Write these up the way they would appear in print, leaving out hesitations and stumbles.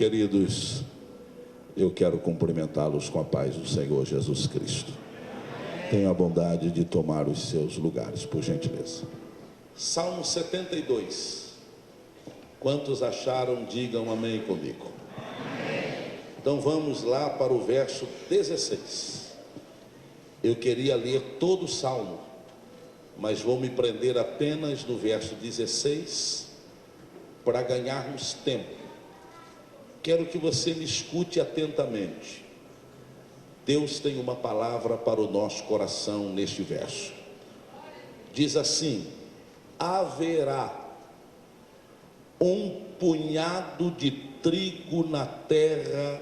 Queridos, eu quero cumprimentá-los com a paz do Senhor Jesus Cristo. Tenha a bondade de tomar os seus lugares, por gentileza. Salmo 72. Quantos acharam, digam amém comigo. Amém. Então vamos lá para o verso 16. Eu queria ler todo o Salmo, mas vou me prender apenas no verso 16 para ganharmos tempo. Quero que você me escute atentamente. Deus tem uma palavra para o nosso coração neste verso. Diz assim: haverá um punhado de trigo na terra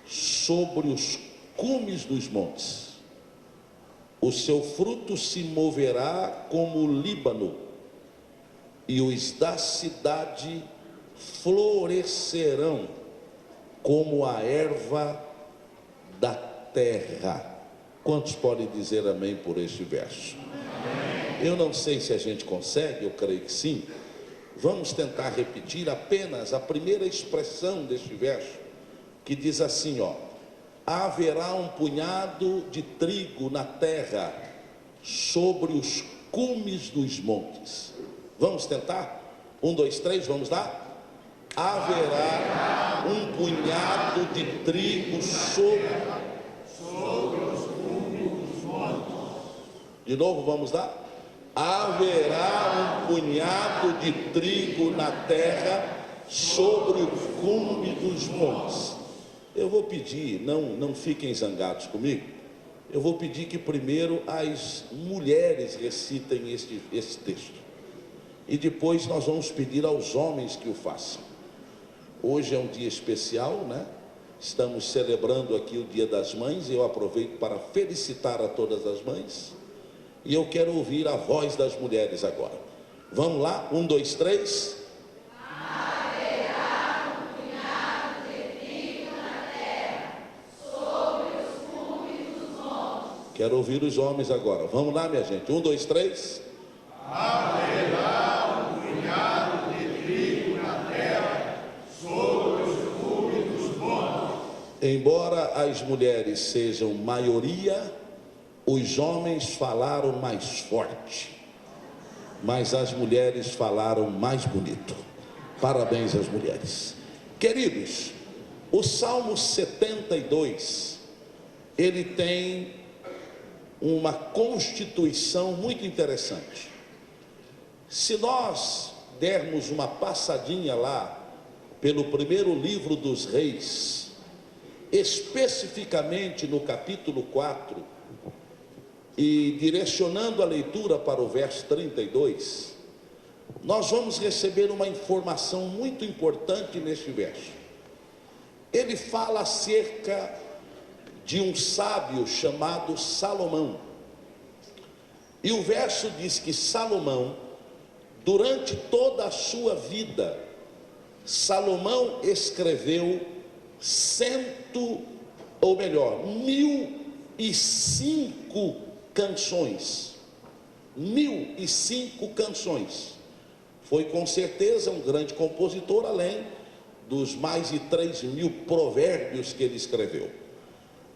sobre os cumes dos montes. O seu fruto se moverá como o Líbano, e os da cidade florescerão como a erva da terra. Quantos podem dizer amém por este verso? Amém. Eu não sei se a gente consegue, eu creio que sim. Vamos tentar repetir apenas a primeira expressão deste verso, que diz assim, ó: haverá um punhado de trigo na terra sobre os cumes dos montes. Vamos tentar? 1, 2, 3, vamos lá? Haverá um punhado de trigo sobre os cumes dos montes. De novo, vamos lá? Haverá um punhado de trigo na terra sobre o cume dos montes. Eu vou pedir, não fiquem zangados comigo, eu vou pedir que primeiro as mulheres recitem esse texto. E depois nós vamos pedir aos homens que o façam. Hoje é um dia especial, né? Estamos celebrando aqui o Dia das Mães, e eu aproveito para felicitar a todas as mães. E eu quero ouvir a voz das mulheres agora. Vamos lá? 1, 2, 3. Haverá um punhado de trigo na terra, sobre os cumes dos montes. Quero ouvir os homens agora. Vamos lá, minha gente. 1, 2, 3. Haverá um punhado de trigo na terra, sobre os cumes dos montes. Embora as mulheres sejam maioria, os homens falaram mais forte, mas as mulheres falaram mais bonito. Parabéns às mulheres. Queridos, o Salmo 72, ele tem uma constituição muito interessante. Se nós dermos uma passadinha lá pelo primeiro livro dos Reis, especificamente no capítulo 4, e direcionando a leitura para o verso 32, nós vamos receber uma informação muito importante neste verso. Ele fala acerca de um sábio chamado Salomão. E o verso diz que Salomão, durante toda a sua vida, Salomão escreveu 1005 canções. 1005 canções. Foi com certeza um grande compositor, além dos mais de 3.000 provérbios que ele escreveu.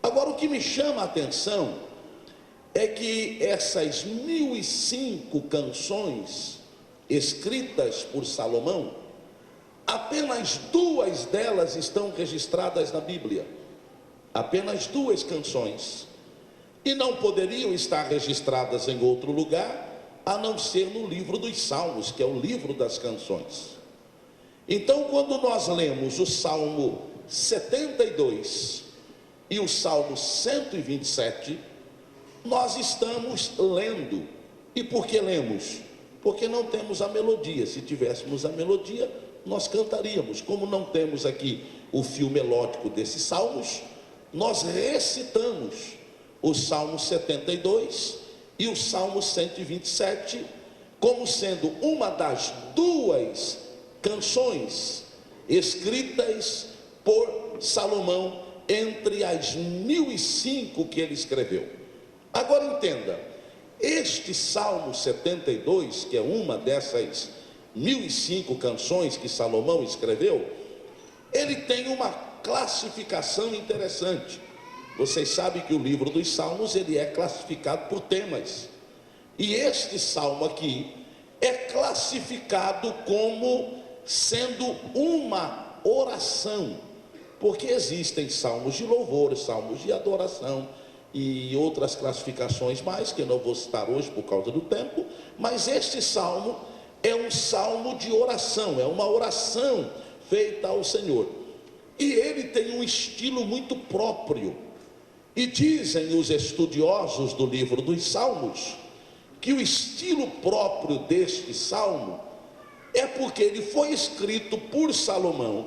Agora, o que me chama a atenção é que essas 1005 canções escritas por Salomão, apenas 2 delas estão registradas na Bíblia. Apenas 2 canções. E não poderiam estar registradas em outro lugar, a não ser no livro dos Salmos, que é o livro das canções. Então, quando nós lemos o Salmo 72 e o Salmo 127, nós estamos lendo. E por que lemos? Porque não temos a melodia. Se tivéssemos a melodia, nós cantaríamos. Como não temos aqui o fio melódico desses salmos, nós recitamos o Salmo 72 e o Salmo 127, como sendo uma das 2 canções escritas por Salomão entre as 1005 que ele escreveu. Agora entenda, este Salmo 72, que é uma dessas 1005 canções que Salomão escreveu, ele tem uma classificação interessante. Vocês sabem que o livro dos Salmos, ele é classificado por temas. E este salmo aqui é classificado como sendo uma oração, porque existem salmos de louvor, salmos de adoração e outras classificações mais, que eu não vou citar hoje por causa do tempo, mas este salmo é um salmo de oração, é uma oração feita ao Senhor. E ele tem um estilo muito próprio. E dizem os estudiosos do livro dos Salmos que o estilo próprio deste salmo é porque ele foi escrito por Salomão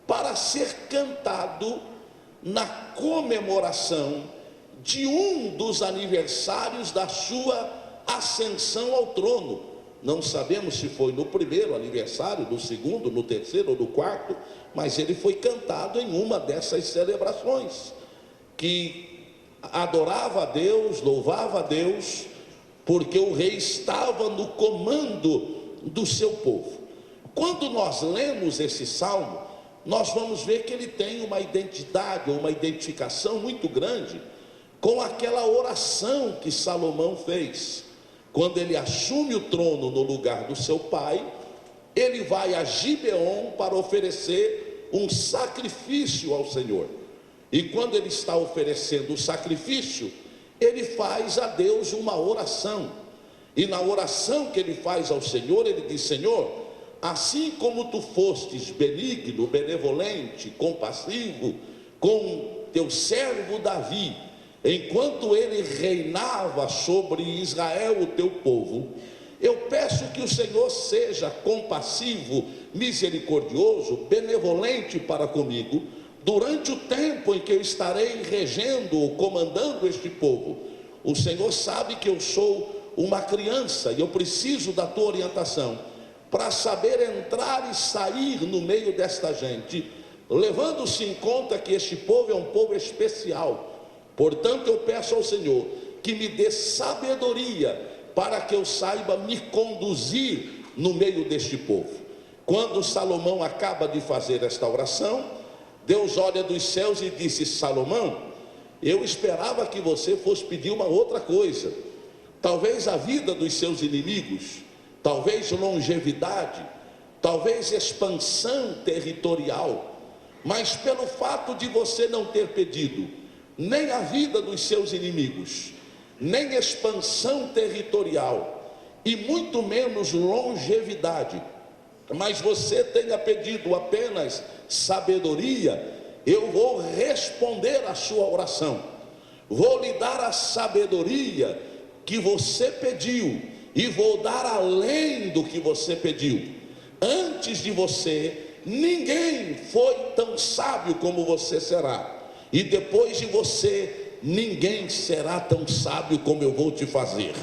para ser cantado na comemoração de um dos aniversários da sua ascensão ao trono. Não sabemos se foi no primeiro aniversário, no segundo, no terceiro ou no quarto, mas ele foi cantado em uma dessas celebrações, que adorava a Deus, louvava a Deus, porque o rei estava no comando do seu povo. Quando nós lemos esse salmo, nós vamos ver que ele tem uma identidade, ou uma identificação muito grande com aquela oração que Salomão fez. Quando ele assume o trono no lugar do seu pai, ele vai a Gibeon para oferecer um sacrifício ao Senhor. E quando ele está oferecendo o sacrifício, ele faz a Deus uma oração. E na oração que ele faz ao Senhor, ele diz: Senhor, assim como tu fostes benigno, benevolente, compassivo com teu servo Davi, enquanto ele reinava sobre Israel, o teu povo, eu peço que o Senhor seja compassivo, misericordioso, benevolente para comigo, durante o tempo em que eu estarei regendo ou comandando este povo. O Senhor sabe que eu sou uma criança e eu preciso da tua orientação para saber entrar e sair no meio desta gente, levando-se em conta que este povo é um povo especial. Portanto, eu peço ao Senhor que me dê sabedoria para que eu saiba me conduzir no meio deste povo. Quando Salomão acaba de fazer esta oração, Deus olha dos céus e disse: Salomão, eu esperava que você fosse pedir uma outra coisa, talvez a vida dos seus inimigos, talvez longevidade, talvez expansão territorial, mas pelo fato de você não ter pedido nem a vida dos seus inimigos, nem expansão territorial, e muito menos longevidade, mas você tenha pedido apenas sabedoria, eu vou responder a sua oração, vou lhe dar a sabedoria que você pediu, e vou dar além do que você pediu. Antes de você, ninguém foi tão sábio como você será, e depois de você, ninguém será tão sábio como eu vou te fazer.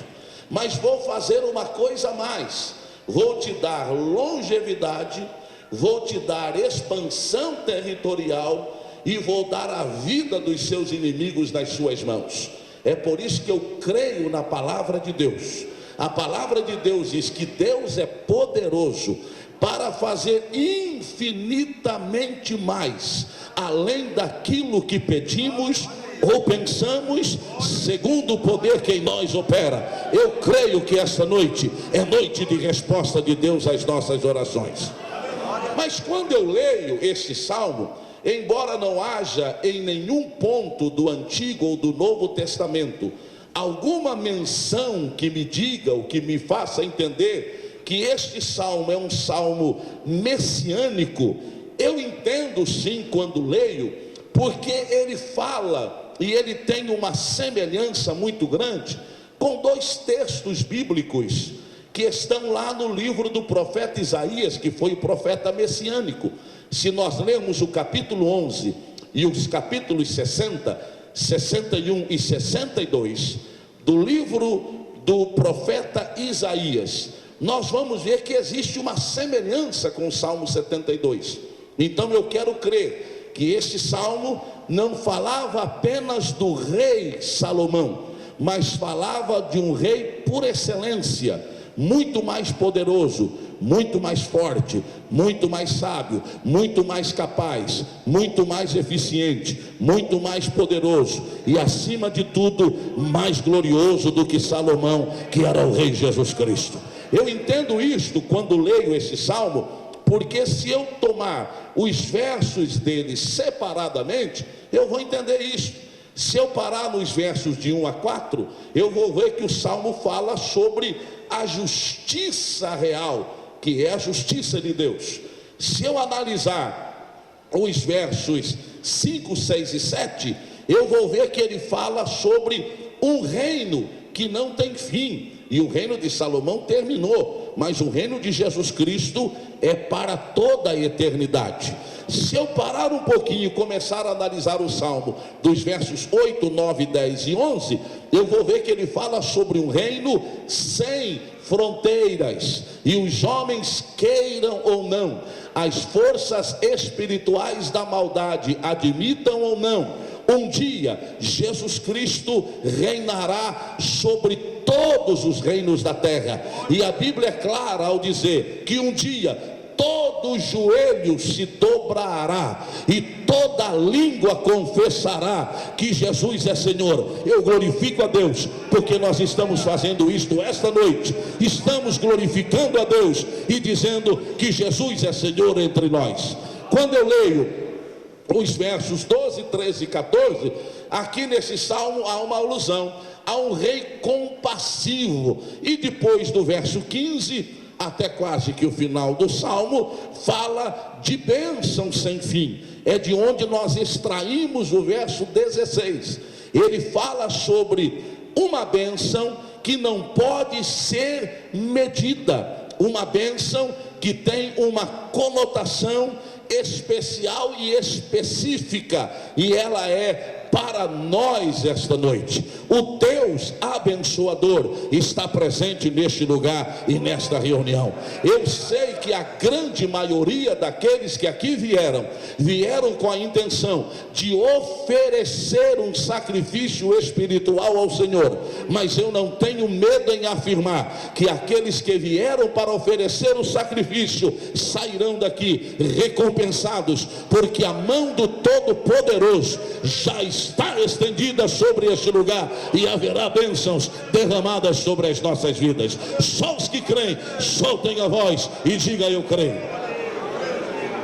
Mas vou fazer uma coisa a mais: vou te dar longevidade, vou te dar expansão territorial e vou dar a vida dos seus inimigos nas suas mãos. É por isso que eu creio na palavra de Deus. A palavra de Deus diz que Deus é poderoso para fazer infinitamente mais, além daquilo que pedimos ou pensamos, segundo o poder que em nós opera. Eu creio que esta noite é noite de resposta de Deus às nossas orações. Mas quando eu leio este salmo, embora não haja em nenhum ponto do Antigo ou do Novo Testamento alguma menção que me diga ou que me faça entender que este salmo é um salmo messiânico, eu entendo sim quando leio, porque ele fala e ele tem uma semelhança muito grande com dois textos bíblicos que estão lá no livro do profeta Isaías, que foi o profeta messiânico. Se nós lermos o capítulo 11 e os capítulos 60, 61 e 62 do livro do profeta Isaías, nós vamos ver que existe uma semelhança com o Salmo 72. Então eu quero crer que este salmo não falava apenas do rei Salomão, mas falava de um rei por excelência, muito mais poderoso, muito mais forte, muito mais sábio, muito mais capaz, muito mais eficiente, muito mais poderoso e, acima de tudo, mais glorioso do que Salomão, que era o rei Jesus Cristo. Eu entendo isto quando leio esse salmo, porque se eu tomar os versos dele separadamente, eu vou entender isso. Se eu parar nos versos de 1 a 4, eu vou ver que o salmo fala sobre a justiça real, que é a justiça de Deus. Se eu analisar os versos 5, 6 e 7, eu vou ver que ele fala sobre um reino que não tem fim. E o reino de Salomão terminou, mas o reino de Jesus Cristo é para toda a eternidade. Se eu parar um pouquinho e começar a analisar o salmo dos versos 8, 9, 10 e 11, eu vou ver que ele fala sobre um reino sem fronteiras, e os homens, queiram ou não, as forças espirituais da maldade admitam ou não, um dia Jesus Cristo reinará sobre todos os reinos da terra. E a Bíblia é clara ao dizer que um dia todo joelho se dobrará e toda língua confessará que Jesus é Senhor. Eu glorifico a Deus porque nós estamos fazendo isto esta noite. Estamos glorificando a Deus e dizendo que Jesus é Senhor entre nós. Quando eu leio os versos 12, 13 e 14, aqui nesse salmo há uma alusão a um rei compassivo. E depois do verso 15 até quase que o final do salmo, fala de bênção sem fim. É de onde nós extraímos o verso 16. Ele fala sobre uma bênção que não pode ser medida, uma bênção que tem uma conotação especial e específica, e ela é para nós esta noite. O Deus abençoador está presente neste lugar e nesta reunião. Eu sei que a grande maioria daqueles que aqui vieram com a intenção de oferecer um sacrifício espiritual ao Senhor, mas eu não tenho medo em afirmar que aqueles que vieram para oferecer o sacrifício sairão daqui recompensados, porque a mão do Todo-Poderoso já está estendida sobre este lugar e haverá bênçãos derramadas sobre as nossas vidas. Só os que creem, soltem a voz e diga: eu creio.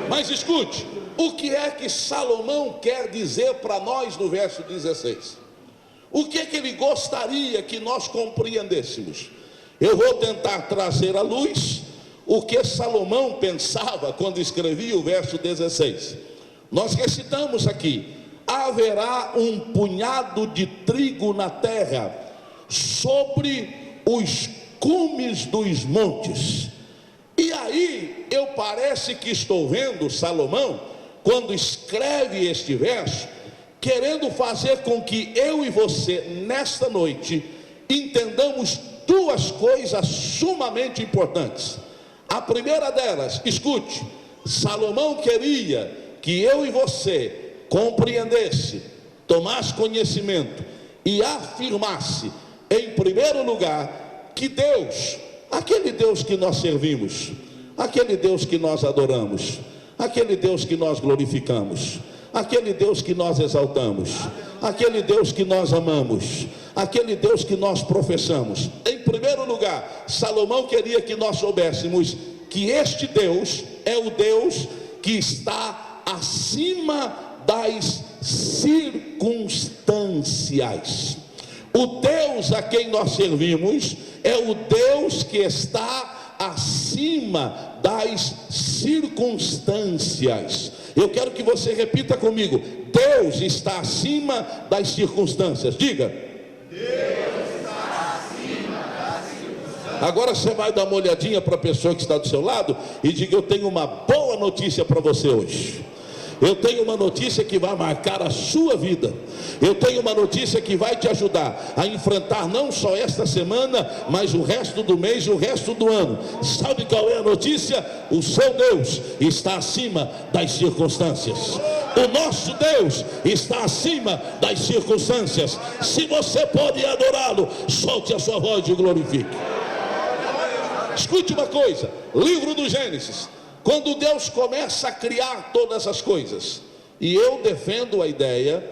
Mas escute, o que é que Salomão quer dizer para nós no verso 16? O que é que ele gostaria que nós compreendêssemos? Eu vou tentar trazer à luz o que Salomão pensava quando escrevia o verso 16. Nós recitamos aqui: haverá um punhado de trigo na terra, sobre os cumes dos montes. E aí, parece que estou vendo Salomão, quando escreve este verso, querendo fazer com que eu e você, nesta noite, entendamos duas coisas sumamente importantes. A primeira delas, escute, Salomão queria que eu e você compreendesse, tomasse conhecimento e afirmasse, em primeiro lugar, que Deus, aquele Deus que nós servimos, aquele Deus que nós adoramos, aquele Deus que nós glorificamos, aquele Deus que nós exaltamos, aquele Deus que nós amamos, aquele Deus que nós professamos. Em primeiro lugar, Salomão queria que nós soubéssemos que este Deus é o Deus que está acima das circunstâncias. O Deus a quem nós servimos é o Deus que está acima das circunstâncias. Eu quero que você repita comigo: Deus está acima das circunstâncias. Diga: Deus está acima das circunstâncias. Agora você vai dar uma olhadinha para a pessoa que está do seu lado e diga: eu tenho uma boa notícia para você hoje. Eu tenho uma notícia que vai marcar a sua vida. Eu tenho uma notícia que vai te ajudar a enfrentar não só esta semana, mas o resto do mês e o resto do ano. Sabe qual é a notícia? O seu Deus está acima das circunstâncias. O nosso Deus está acima das circunstâncias. Se você pode adorá-lo, solte a sua voz e glorifique. Escute uma coisa, livro do Gênesis, quando Deus começa a criar todas as coisas, e eu defendo a ideia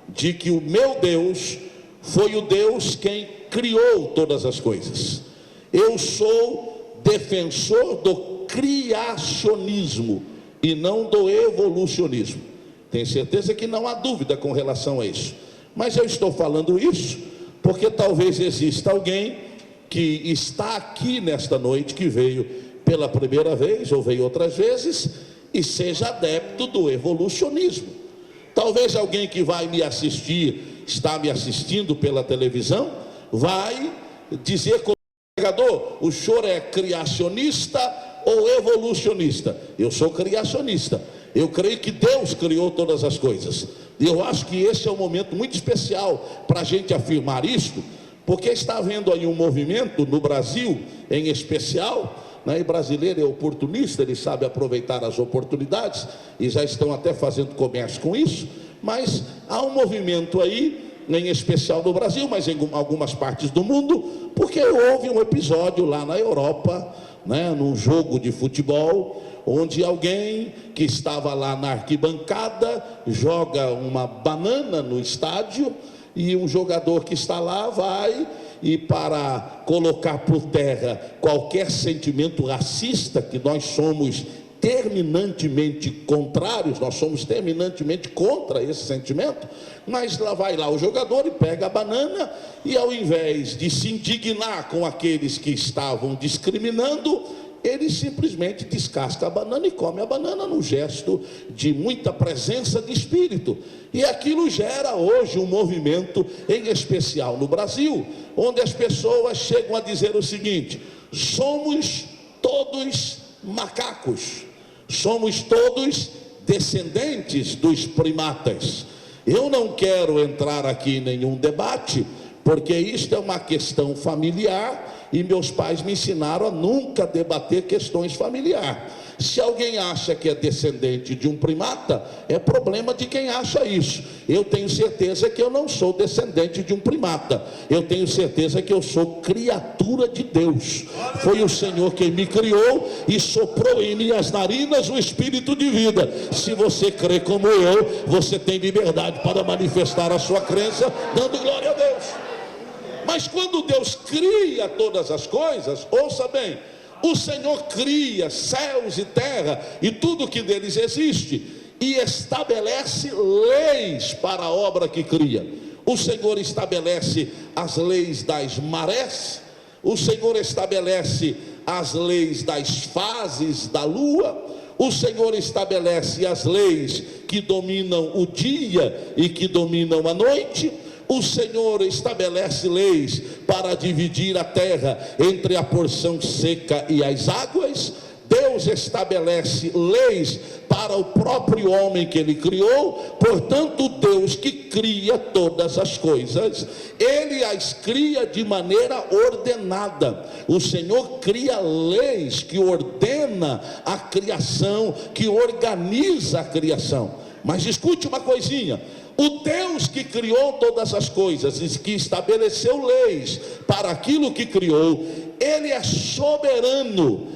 de que o meu Deus foi o Deus quem criou todas as coisas. Eu sou defensor do criacionismo e não do evolucionismo. Tenho certeza que não há dúvida com relação a isso, mas eu estou falando isso porque talvez exista alguém que está aqui nesta noite, que veio pela primeira vez ou veio outras vezes e seja adepto do evolucionismo. Talvez alguém que vai me assistir, está me assistindo pela televisão, vai dizer com o pregador: o senhor é criacionista ou evolucionista? Eu sou criacionista. Eu creio que Deus criou todas as coisas. E eu acho que esse é um momento muito especial para a gente afirmar isto, porque está havendo aí um movimento no Brasil, em especial, né? E brasileiro é oportunista, ele sabe aproveitar as oportunidades, e já estão até fazendo comércio com isso. Mas há um movimento aí, em especial no Brasil, mas em algumas partes do mundo, porque houve um episódio lá na Europa, né, num jogo de futebol, onde alguém que estava lá na arquibancada joga uma banana no estádio, e um jogador que está lá vai, e para colocar por terra qualquer sentimento racista, que nós somos terminantemente contrários, nós somos terminantemente contra esse sentimento, mas lá vai lá o jogador e pega a banana, e ao invés de se indignar com aqueles que estavam discriminando, ele simplesmente descasca a banana e come a banana, num gesto de muita presença de espírito. E aquilo gera hoje um movimento, em especial no Brasil, onde as pessoas chegam a dizer o seguinte: somos todos macacos, somos todos descendentes dos primatas. Eu não quero entrar aqui em nenhum debate, porque isto é uma questão familiar, e meus pais me ensinaram a nunca debater questões familiares. Se alguém acha que é descendente de um primata, é problema de quem acha isso. Eu tenho certeza que eu não sou descendente de um primata. Eu tenho certeza que eu sou criatura de Deus. Foi o Senhor quem me criou e soprou em minhas narinas o espírito de vida. Se você crê como eu, você tem liberdade para manifestar a sua crença, dando glória a Deus. Mas quando Deus cria todas as coisas, ouça bem, o Senhor cria céus e terra e tudo que deles existe, e estabelece leis para a obra que cria. O Senhor estabelece as leis das marés, o Senhor estabelece as leis das fases da lua, o Senhor estabelece as leis que dominam o dia e que dominam a noite. O Senhor estabelece leis para dividir a terra entre a porção seca e as águas. Deus estabelece leis para o próprio homem que Ele criou. Portanto, Deus que cria todas as coisas, Ele as cria de maneira ordenada. O Senhor cria leis que ordena a criação, que organiza a criação. Mas escute uma coisinha: o Deus que criou todas as coisas e que estabeleceu leis para aquilo que criou, Ele é soberano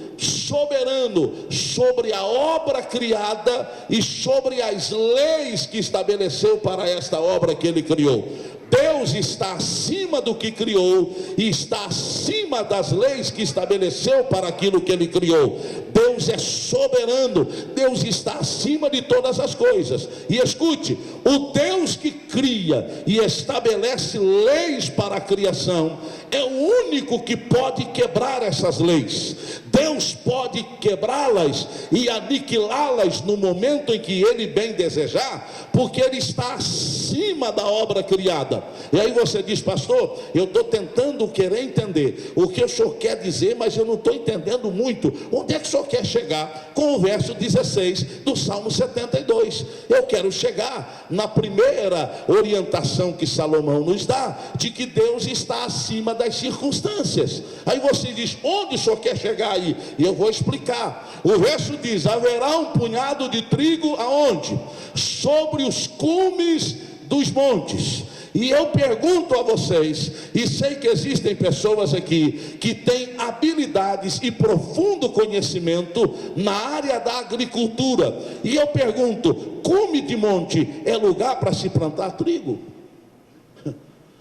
sobre a obra criada e sobre as leis que estabeleceu para esta obra que Ele criou. Deus está acima do que criou e está acima das leis que estabeleceu para aquilo que Ele criou. Deus é soberano, Deus está acima de todas as coisas. E escute, o Deus que cria e estabelece leis para a criação é o único que pode quebrar essas leis. Deus pode quebrá-las e aniquilá-las no momento em que Ele bem desejar, porque Ele está acima da obra criada. E aí você diz: pastor, eu estou tentando querer entender o que o senhor quer dizer, mas eu não estou entendendo muito. Onde é que o senhor quer chegar com o verso 16 do Salmo 72? Eu quero chegar na primeira orientação que Salomão nos dá, de que Deus está acima das circunstâncias. Aí você diz: onde o senhor quer chegar aí? E eu vou explicar. O verso diz: haverá um punhado de trigo aonde? Sobre os cumes dos montes, E eu pergunto a vocês, e sei que existem pessoas aqui que têm habilidades e profundo conhecimento na área da agricultura, e eu pergunto: cume de monte é lugar para se plantar trigo?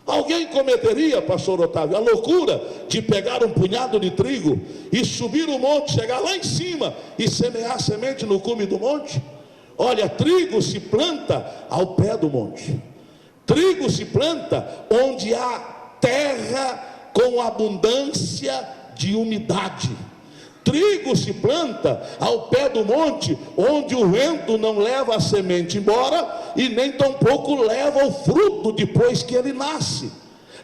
Alguém cometeria, pastor Otávio, a loucura de pegar um punhado de trigo e subir o monte, chegar lá em cima e semear a semente no cume do monte? Olha, trigo se planta ao pé do monte. Trigo se planta onde há terra com abundância de umidade. Trigo se planta ao pé do monte, onde o vento não leva a semente embora e nem tampouco leva o fruto depois que ele nasce.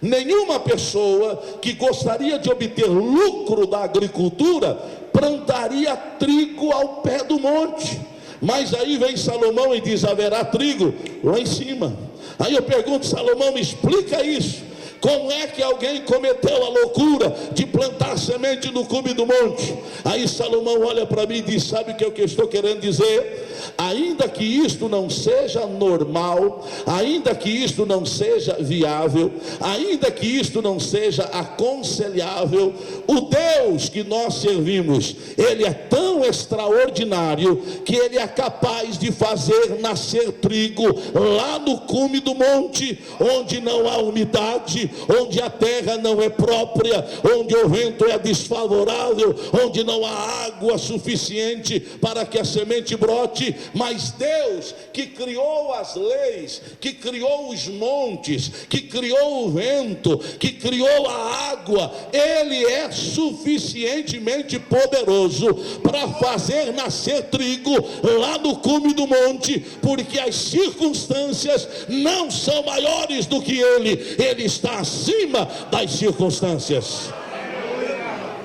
Nenhuma pessoa que gostaria de obter lucro da agricultura plantaria trigo ao pé do monte. Mas aí vem Salomão e diz: haverá trigo lá em cima. Aí eu pergunto: Salomão, me explica isso. Como é que alguém cometeu a loucura de plantar semente no cume do monte? Aí Salomão olha para mim e diz: sabe o que eu estou querendo dizer? Ainda que isto não seja normal, ainda que isto não seja viável, ainda que isto não seja aconselhável, o Deus que nós servimos, Ele é tão extraordinário que Ele é capaz de fazer nascer trigo lá no cume do monte, onde não há umidade, onde a terra não é própria, onde o vento é desfavorável, onde não há água suficiente para que a semente brote. Mas Deus, que criou as leis, que criou os montes, que criou o vento, que criou a água, Ele é suficientemente poderoso para fazer nascer trigo lá no cume do monte, porque as circunstâncias não são maiores do que Ele está acima das circunstâncias.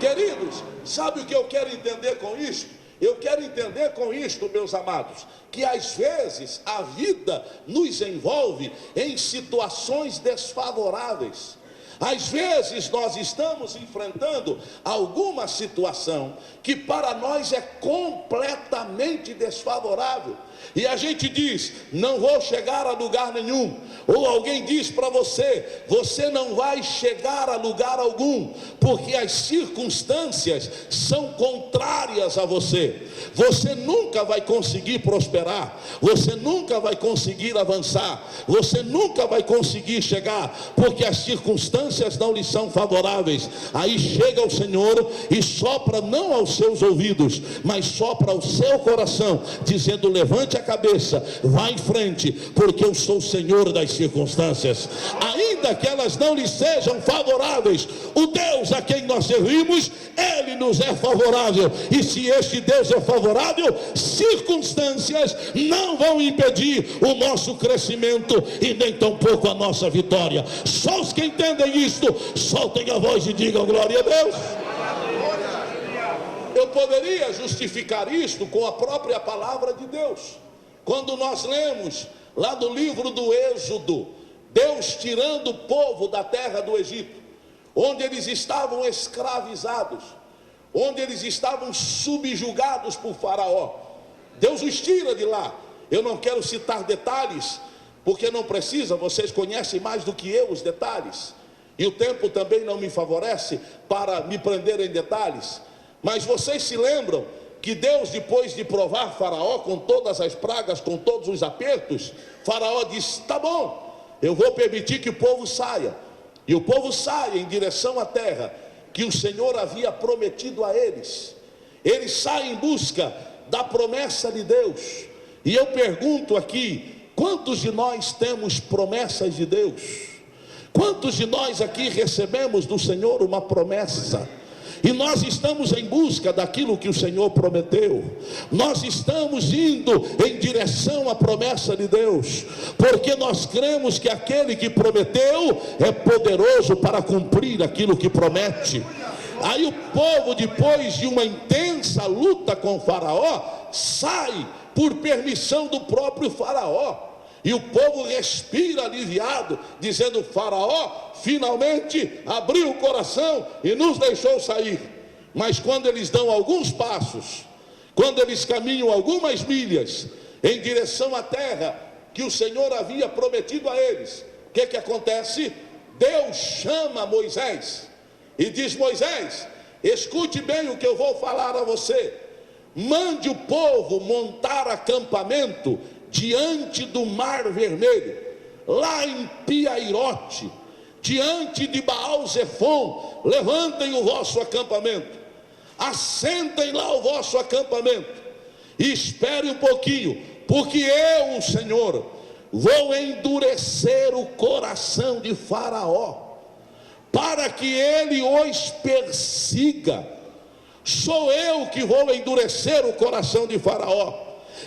Queridos, sabe o que eu quero entender com isso? Eu quero entender com isto, meus amados, que às vezes a vida nos envolve em situações desfavoráveis. Às vezes nós estamos enfrentando alguma situação que para nós é completamente desfavorável. E a gente diz: não vou chegar a lugar nenhum. Ou alguém diz para você: você não vai chegar a lugar algum, porque as circunstâncias são contrárias a você. Você nunca vai conseguir prosperar, você nunca vai conseguir avançar, você nunca vai conseguir chegar, porque as circunstâncias não lhe são favoráveis. Aí chega o Senhor e sopra não aos seus ouvidos, mas sopra ao seu coração, dizendo: levante a cabeça, vá em frente, porque eu sou o Senhor das circunstâncias. Ainda que elas não lhe sejam favoráveis, o Deus a quem nós servimos, Ele nos é favorável. E se este Deus é favorável, circunstâncias não vão impedir o nosso crescimento e nem tampouco a nossa vitória. Só os que entendem isto, soltem a voz e digam glória a Deus. Eu poderia justificar isto com a própria palavra de Deus. Quando nós lemos lá do livro do Êxodo, Deus tirando o povo da terra do Egito, onde eles estavam escravizados, onde eles estavam subjugados por Faraó, Deus os tira de lá. Eu não quero citar detalhes, porque não precisa, vocês conhecem mais do que eu os detalhes, e o tempo também não me favorece para me prender em detalhes. Mas vocês se lembram que Deus, depois de provar Faraó com todas as pragas, com todos os apertos, Faraó disse: tá bom, eu vou permitir que o povo saia. E o povo sai em direção à terra que o Senhor havia prometido a eles. Eles saem em busca da promessa de Deus. E eu pergunto aqui: quantos de nós temos promessas de Deus? Quantos de nós aqui recebemos do Senhor uma promessa? E nós estamos em busca daquilo que o Senhor prometeu. Nós estamos indo em direção à promessa de Deus, porque nós cremos que aquele que prometeu é poderoso para cumprir aquilo que promete. Aí o povo, depois de uma intensa luta com Faraó, sai por permissão do próprio Faraó. E o povo respira aliviado, dizendo: Faraó finalmente abriu o coração e nos deixou sair. Mas quando eles dão alguns passos, quando eles caminham algumas milhas em direção à terra que o Senhor havia prometido a eles, o que acontece? Deus chama Moisés e diz: Moisés, escute bem o que eu vou falar a você. Mande o povo montar acampamento diante do Mar Vermelho, lá em Piairote, diante de Baal-Zefon. Levantem o vosso acampamento, assentem lá o vosso acampamento, e espere um pouquinho, porque eu, o Senhor, vou endurecer o coração de Faraó, para que ele os persiga. Sou eu que vou endurecer o coração de Faraó,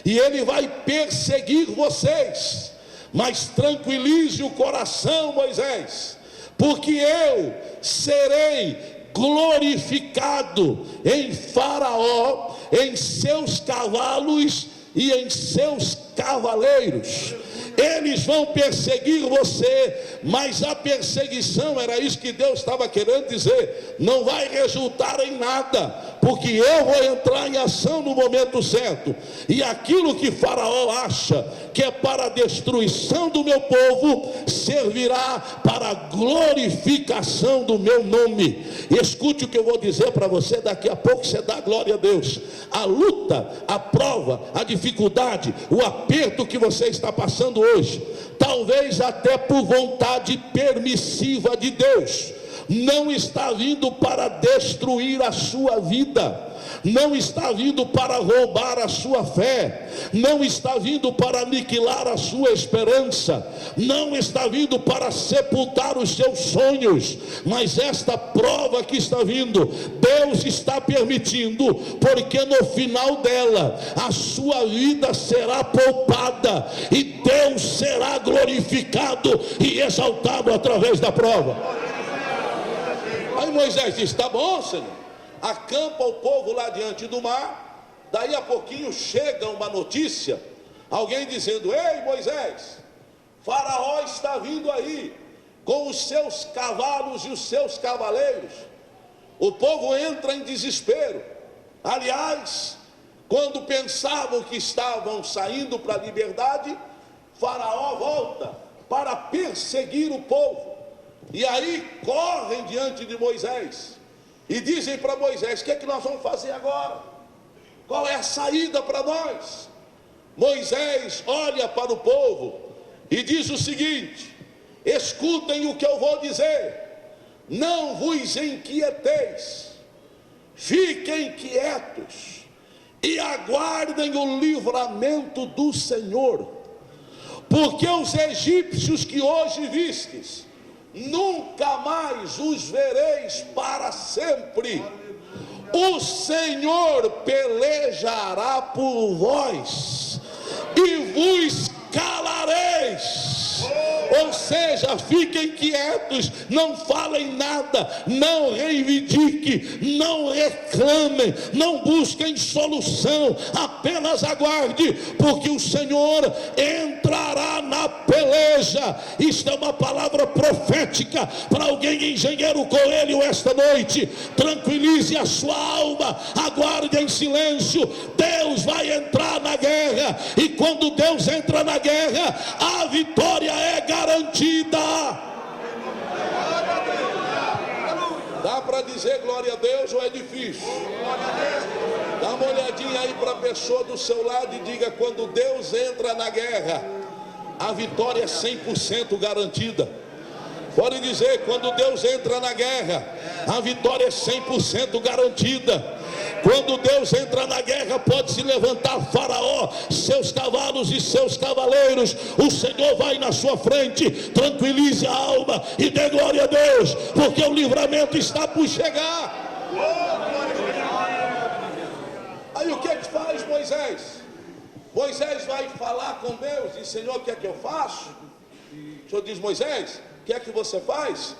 e ele vai perseguir vocês. Mas tranquilize o coração, Moisés, porque eu serei glorificado em Faraó, em seus cavalos e em seus cavaleiros. Eles vão perseguir você, mas a perseguição, era isso que Deus estava querendo dizer, não vai resultar em nada, porque eu vou entrar em ação no momento certo, e aquilo que Faraó acha que é para a destruição do meu povo, servirá para a glorificação do meu nome. Escute o que eu vou dizer para você, daqui a pouco você dá glória a Deus. A luta, a prova, a dificuldade, o aperto que você está passando hoje, talvez até por vontade permissiva de Deus, não está vindo para destruir a sua vida, não está vindo para roubar a sua fé, não está vindo para aniquilar a sua esperança, não está vindo para sepultar os seus sonhos, mas esta prova que está vindo, Deus está permitindo, porque no final dela, a sua vida será poupada, e Deus será glorificado e exaltado através da prova. Aí Moisés disse: tá bom, Senhor, acampa o povo lá diante do mar. Daí a pouquinho chega uma notícia, alguém dizendo: ei Moisés, Faraó está vindo aí com os seus cavalos e os seus cavaleiros. O povo entra em desespero. Aliás, quando pensavam que estavam saindo para a liberdade, Faraó volta para perseguir o povo. E aí correm diante de Moisés e dizem para Moisés: o que é que nós vamos fazer agora? Qual é a saída para nós? Moisés olha para o povo e diz o seguinte: escutem o que eu vou dizer, não vos inquieteis, fiquem quietos e aguardem o livramento do Senhor, porque os egípcios que hoje vistes, nunca mais os vereis para sempre. O Senhor pelejará por vós e vos calareis. Ou seja, fiquem quietos, não falem nada, não reivindiquem, não reclamem, não busquem solução, apenas aguarde, porque o Senhor entrará na peleja. Isto é uma palavra profética para alguém, engenheiro Coelho, esta noite. Tranquilize a sua alma, aguarde em silêncio. Deus vai entrar na guerra, e quando Deus entra na guerra, a vitória é garantida. Dá para dizer glória a Deus ou é difícil? Dá uma olhadinha aí para a pessoa do seu lado e diga: quando Deus entra na guerra, a vitória é 100% garantida. Pode dizer: quando Deus entra na guerra, a vitória é 100% garantida. Quando Deus entra na guerra, pode se levantar Faraó, seus cavalos e seus cavaleiros, o Senhor vai na sua frente. Tranquilize a alma e dê glória a Deus, porque o livramento está por chegar. Aí o que é que faz Moisés? Moisés vai falar com Deus, diz: Senhor, o que é que eu faço? O Senhor diz: Moisés, o que é que você faz?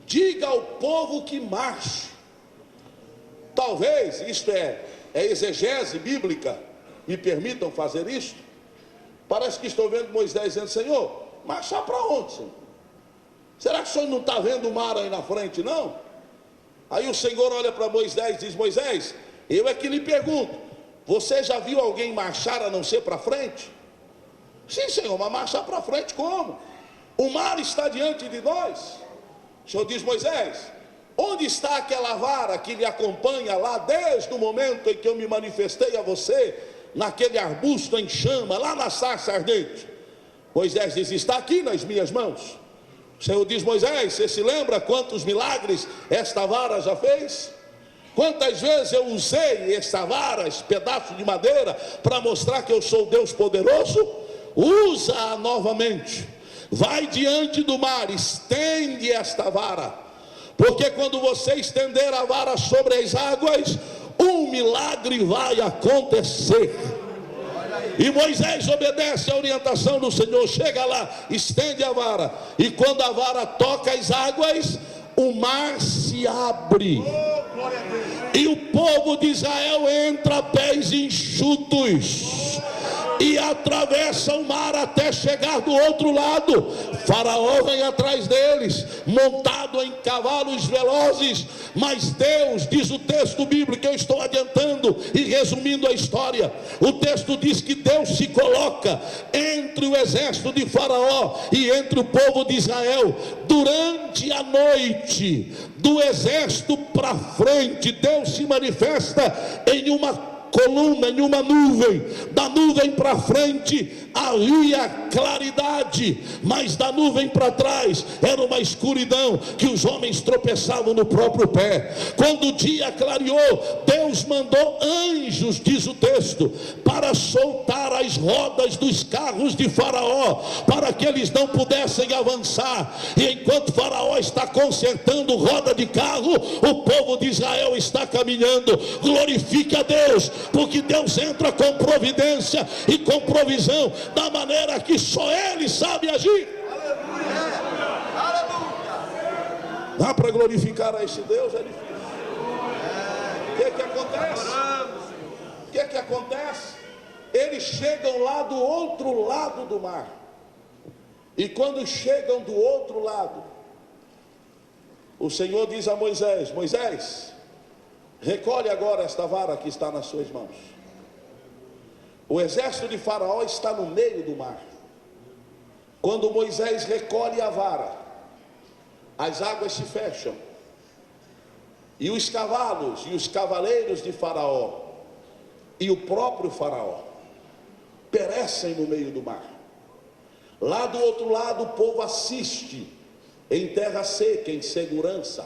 Diga ao povo que marche. Talvez, isto é exegese bíblica, me permitam fazer isto. Parece que estou vendo Moisés dizendo: Senhor, marchar para onde, Senhor? Será que o Senhor não está vendo o mar aí na frente, não? Aí o Senhor olha para Moisés e diz: Moisés, eu é que lhe pergunto, você já viu alguém marchar a não ser para frente? Sim, Senhor, mas marchar para frente como? O mar está diante de nós. O Senhor diz: Moisés, onde está aquela vara que lhe acompanha lá desde o momento em que eu me manifestei a você, naquele arbusto em chama, lá na sarça ardente? Moisés diz: está aqui nas minhas mãos. O Senhor diz: Moisés, você se lembra quantos milagres esta vara já fez? Quantas vezes eu usei esta vara, esse pedaço de madeira, para mostrar que eu sou Deus poderoso? Usa-a novamente. Vai diante do mar, estende esta vara, porque quando você estender a vara sobre as águas, um milagre vai acontecer. E Moisés obedece a orientação do Senhor, chega lá, estende a vara, e quando a vara toca as águas, o mar se abre, e o povo de Israel entra a pés enxutos e atravessa o mar até chegar do outro lado. Faraó vem atrás deles, montado em cavalos velozes, mas Deus, diz o texto bíblico, eu estou adiantando e resumindo a história, o texto diz que Deus se coloca entre o exército de Faraó e entre o povo de Israel. Durante a noite, do exército para frente, Deus se manifesta em uma coluna, em uma nuvem. Da nuvem para frente havia claridade, mas da nuvem para trás era uma escuridão que os homens tropeçavam no próprio pé. Quando o dia clareou, Deus mandou anjos, diz o texto, para soltar as rodas dos carros de Faraó, para que eles não pudessem avançar. E enquanto Faraó está consertando roda de carro, o povo de Israel está caminhando. Glorifique a Deus, porque Deus entra com providência e com provisão, da maneira que só Ele sabe agir. Aleluia! Dá para glorificar a esse Deus? É difícil. O que acontece? O que acontece? Eles chegam lá do outro lado do mar, e quando chegam do outro lado, o Senhor diz a Moisés: Moisés, recolhe agora esta vara que está nas suas mãos. O exército de Faraó está no meio do mar. Quando Moisés recolhe a vara, as águas se fecham, e os cavalos e os cavaleiros de Faraó e o próprio Faraó perecem no meio do mar. Lá do outro lado o povo assiste em terra seca, em segurança.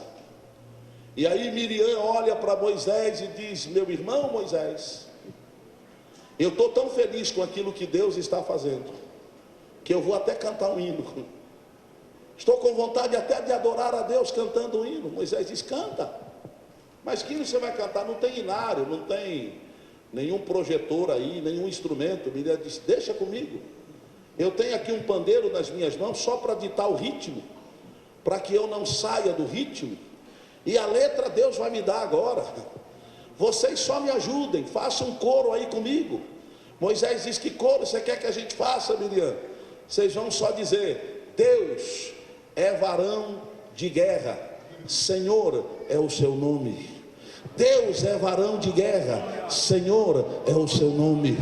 E aí Miriam olha para Moisés e diz: meu irmão Moisés, eu estou tão feliz com aquilo que Deus está fazendo, que eu vou até cantar um hino. Estou com vontade até de adorar a Deus cantando um hino. Moisés diz: canta. Mas que hino você vai cantar? Não tem inário, não tem nenhum projetor aí, nenhum instrumento. Miriam diz: deixa comigo. Eu tenho aqui um pandeiro nas minhas mãos só para ditar o ritmo, para que eu não saia do ritmo. E a letra Deus vai me dar agora. Vocês só me ajudem, façam um coro aí comigo. Moisés diz: que coro você quer que a gente faça, Miriam? Vocês vão só dizer: Deus é varão de guerra, Senhor é o seu nome. Deus é varão de guerra, Senhor é o seu nome.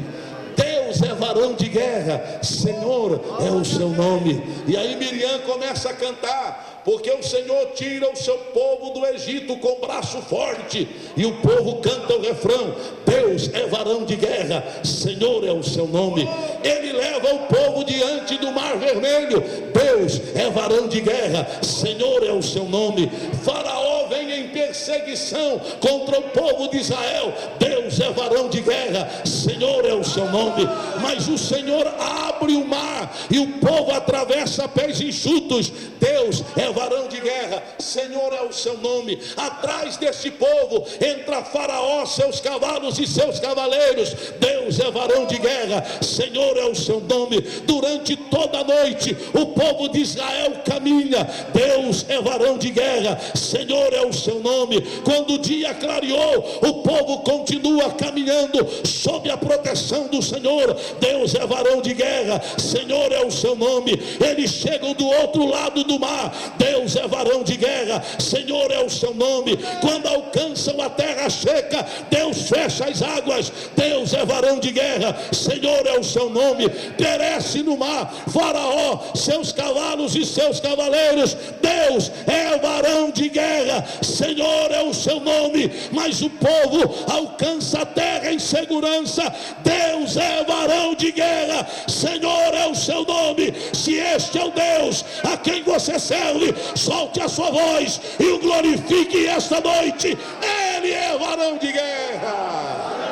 Deus é varão de guerra, Senhor é o seu nome. E aí Miriam começa a cantar, porque o Senhor tira o seu povo do Egito com braço forte, e o povo canta o refrão: Deus é varão de guerra, Senhor é o seu nome. Ele leva o povo diante do mar vermelho. Deus é varão de guerra, Senhor é o seu nome. Faraó vem em perseguição contra o povo de Israel. Deus é varão de guerra, Senhor é o seu nome. Mas o Senhor abre o mar e o povo atravessa a pés enxutos. Deus é varão de guerra, Senhor é o seu nome. Atrás desse povo entra Faraó, seus cavalos e seus cavaleiros. Deus é varão de guerra, Senhor é o seu nome. Durante toda a noite o povo de Israel caminha. Deus é varão de guerra, Senhor é o seu seu nome. Quando o dia clareou, o povo continua caminhando sob a proteção do Senhor. Deus é varão de guerra, Senhor é o seu nome. Eles chegam do outro lado do mar, Deus é varão de guerra, Senhor é o seu nome. Quando alcançam a terra seca, Deus fecha as águas, Deus é varão de guerra, Senhor é o seu nome. Perece no mar Faraó, seus cavalos e seus cavaleiros, Deus é varão de guerra, Senhor é o seu nome. Mas o povo alcança a terra em segurança, Deus é varão de guerra, Senhor é o seu nome. Se este é o Deus a quem você serve, solte a sua voz e o glorifique esta noite. Ele é varão de guerra.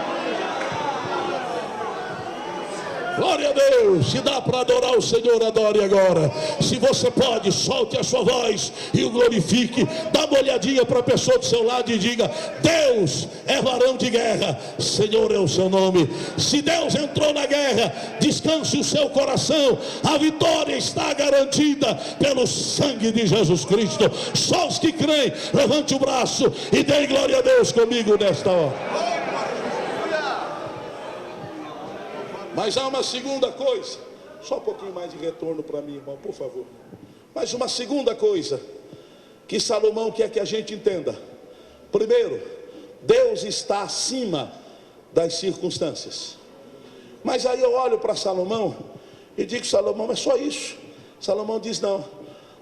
Glória a Deus. Se dá para adorar o Senhor, adore agora. Se você pode, solte a sua voz e o glorifique. Dá uma olhadinha para a pessoa do seu lado e diga: Deus é varão de guerra, Senhor é o seu nome. Se Deus entrou na guerra, descanse o seu coração. A vitória está garantida pelo sangue de Jesus Cristo. Só os que creem, levante o braço e dê glória a Deus comigo nesta hora. Mas há uma segunda coisa. Só um pouquinho mais de retorno para mim, irmão, por favor. Mas uma segunda coisa que Salomão quer que a gente entenda. Primeiro, Deus está acima das circunstâncias. Mas aí eu olho para Salomão e digo: Salomão, é só isso? Salomão diz: não,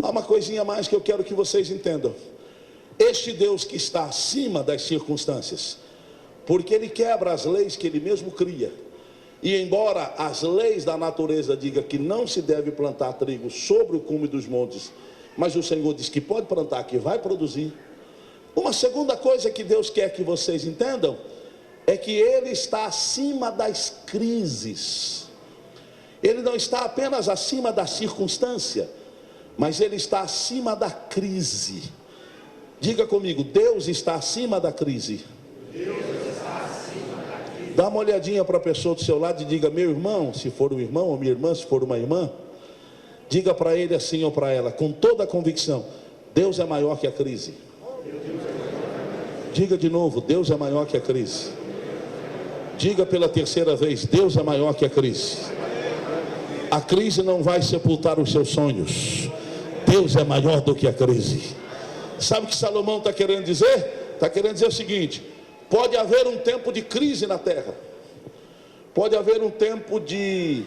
há uma coisinha mais que eu quero que vocês entendam. Este Deus que está acima das circunstâncias, porque Ele quebra as leis que Ele mesmo cria. E embora as leis da natureza digam que não se deve plantar trigo sobre o cume dos montes, mas o Senhor diz que pode plantar, que vai produzir. Uma segunda coisa que Deus quer que vocês entendam é que Ele está acima das crises. Ele não está apenas acima da circunstância, mas Ele está acima da crise. Diga comigo: Deus está acima da crise. Dá uma olhadinha para a pessoa do seu lado e diga: meu irmão, se for um irmão, ou minha irmã, se for uma irmã, diga para ele assim ou para ela, com toda a convicção: Deus é maior que a crise. Diga de novo: Deus é maior que a crise. Diga pela terceira vez: Deus é maior que a crise. A crise não vai sepultar os seus sonhos. Deus é maior do que a crise. Sabe o que Salomão está querendo dizer? Está querendo dizer o seguinte: pode haver um tempo de crise na terra, pode haver um tempo de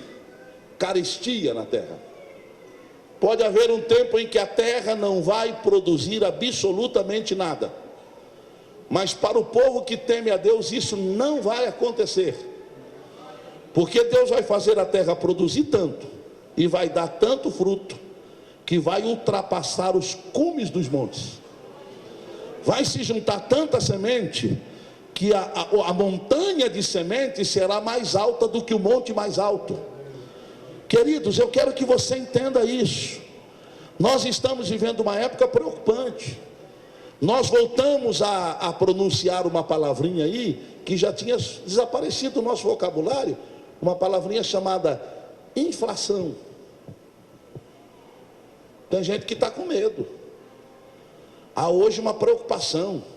carestia na terra, pode haver um tempo em que a terra não vai produzir absolutamente nada, mas para o povo que teme a Deus isso não vai acontecer, porque Deus vai fazer a terra produzir tanto e vai dar tanto fruto que vai ultrapassar os cumes dos montes, vai se juntar tanta semente que a montanha de semente será mais alta do que o monte mais alto. Queridos, eu quero que você entenda isso. Nós estamos vivendo uma época preocupante. Nós voltamos a pronunciar uma palavrinha aí que já tinha desaparecido do nosso vocabulário, uma palavrinha chamada inflação. Tem gente que está com medo. Há hoje uma preocupação.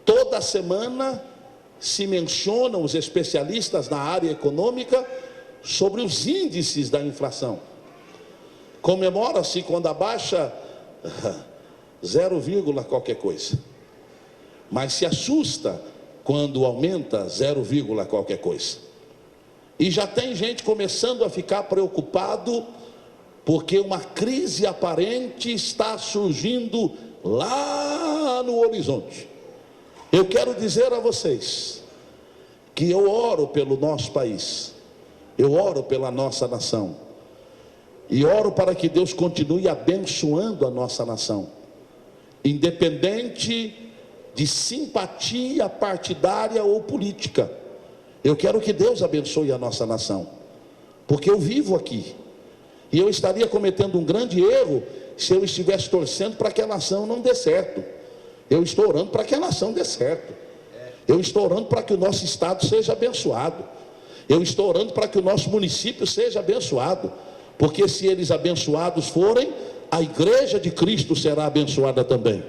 Toda semana se mencionam os especialistas na área econômica sobre os índices da inflação. Comemora-se quando abaixa 0, qualquer coisa, mas se assusta quando aumenta 0, qualquer coisa. E já tem gente começando a ficar preocupado porque uma crise aparente está surgindo lá no horizonte. Eu quero dizer a vocês que eu oro pelo nosso país, eu oro pela nossa nação, e oro para que Deus continue abençoando a nossa nação, independente de simpatia partidária ou política. Eu quero que Deus abençoe a nossa nação, porque eu vivo aqui, e eu estaria cometendo um grande erro se eu estivesse torcendo para que a nação não dê certo. Eu estou orando para que a nação dê certo. Eu estou orando para que o nosso estado seja abençoado. Eu estou orando para que o nosso município seja abençoado. Porque se eles abençoados forem, a igreja de Cristo será abençoada também.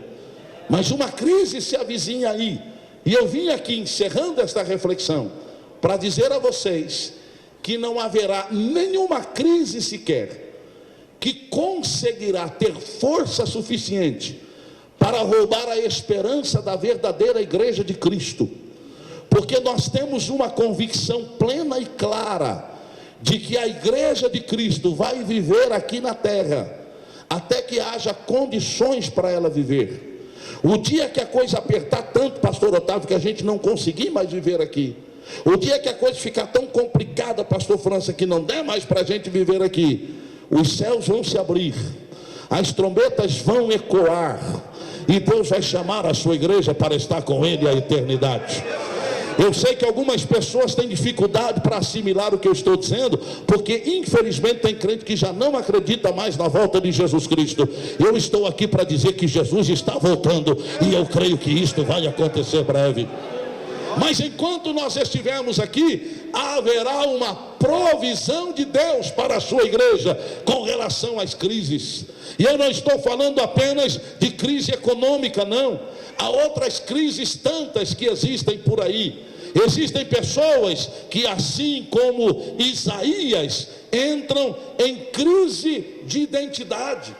Mas uma crise se avizinha aí. E eu vim aqui encerrando esta reflexão para dizer a vocês que não haverá nenhuma crise sequer que conseguirá ter força suficiente para roubar a esperança da verdadeira igreja de Cristo. Porque nós temos uma convicção plena e clara de que a igreja de Cristo vai viver aqui na terra até que haja condições para ela viver. O dia que a coisa apertar tanto, pastor Otávio, que a gente não conseguir mais viver aqui, o dia que a coisa ficar tão complicada, pastor França, que não der mais para a gente viver aqui, os céus vão se abrir, as trombetas vão ecoar, e Deus vai chamar a sua igreja para estar com Ele a eternidade. Eu sei que algumas pessoas têm dificuldade para assimilar o que eu estou dizendo, porque infelizmente tem crente que já não acredita mais na volta de Jesus Cristo. Eu estou aqui para dizer que Jesus está voltando, e eu creio que isto vai acontecer breve. Mas enquanto nós estivermos aqui, haverá uma provisão de Deus para a sua igreja com relação às crises. E eu não estou falando apenas de crise econômica, não. Há outras crises tantas que existem por aí. Existem pessoas que, assim como Isaías, entram em crise de identidade.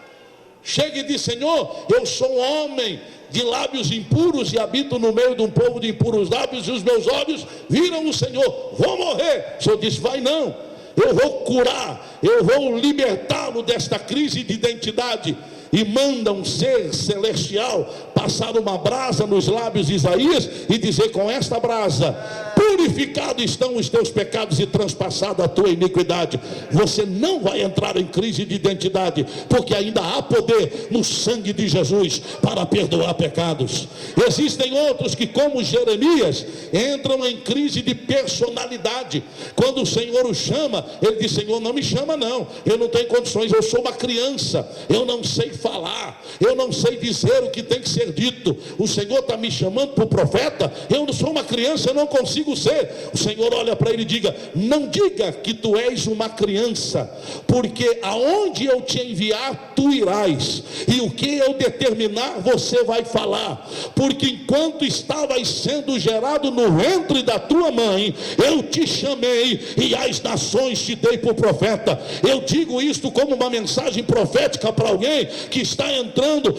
Chega e diz: Senhor, eu sou um homem de lábios impuros e habito no meio de um povo de impuros lábios, e os meus olhos viram o Senhor, vou morrer. O Senhor disse: vai não, eu vou curar, eu vou libertá-lo desta crise de identidade. E manda um ser celestial passar uma brasa nos lábios de Isaías e dizer: com esta brasa purificados estão os teus pecados e transpassada a tua iniquidade. Você não vai entrar em crise de identidade, porque ainda há poder no sangue de Jesus para perdoar pecados. Existem outros que, como Jeremias, entram em crise de personalidade. Quando o Senhor o chama, ele diz: Senhor, não me chama não, eu não tenho condições, eu sou uma criança, eu não sei falar, eu não sei dizer o que tem que ser dito. O Senhor está me chamando para o profeta, eu não sou uma criança, eu não consigo ser. O Senhor olha para ele e diga: não diga que tu és uma criança, porque aonde eu te enviar tu irás, e o que eu determinar você vai falar. Porque enquanto estavas sendo gerado no ventre da tua mãe, eu te chamei, e às nações te dei por profeta. Eu digo isto como uma mensagem profética para alguém que está entrando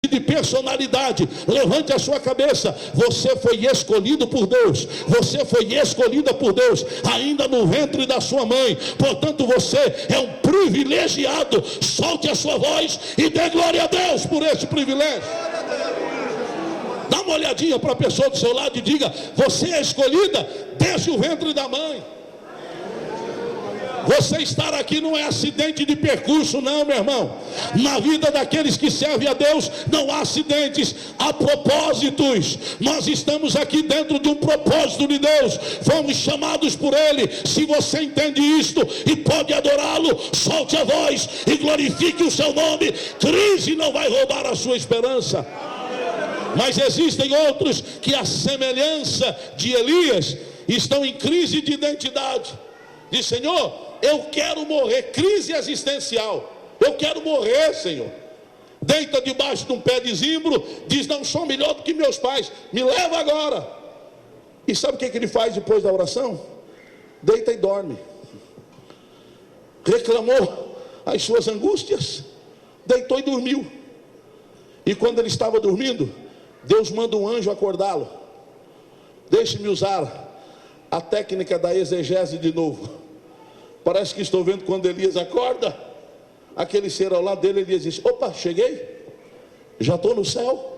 de personalidade. Levante a sua cabeça. Você foi escolhido por Deus, você foi escolhida por Deus ainda no ventre da sua mãe. Portanto, você é um privilegiado. Solte a sua voz e dê glória a Deus por esse privilégio. Dá uma olhadinha para a pessoa do seu lado e diga: você é escolhida desde o ventre da mãe. Você estar aqui não é acidente de percurso, não, meu irmão. Na vida daqueles que servem a Deus não há acidentes, há propósitos. Nós estamos aqui dentro de um propósito de Deus, fomos chamados por Ele. Se você entende isto e pode adorá-lo, solte a voz e glorifique o seu nome. Crise não vai roubar a sua esperança. Mas existem outros que, à semelhança de Elias, estão em crise de identidade. Diz: Senhor, eu quero morrer. Crise existencial. Eu quero morrer, Senhor. Deita debaixo de um pé de zimbro, diz: não sou melhor do que meus pais, me leva agora. E sabe o que ele faz depois da oração? Deita e dorme. Reclamou as suas angústias, deitou e dormiu. E quando ele estava dormindo, Deus manda um anjo acordá-lo. Deixe-me usar a técnica da exegese de novo. Parece que estou vendo quando Elias acorda, aquele ser ao lado dele, Elias diz: opa, cheguei, já estou no céu.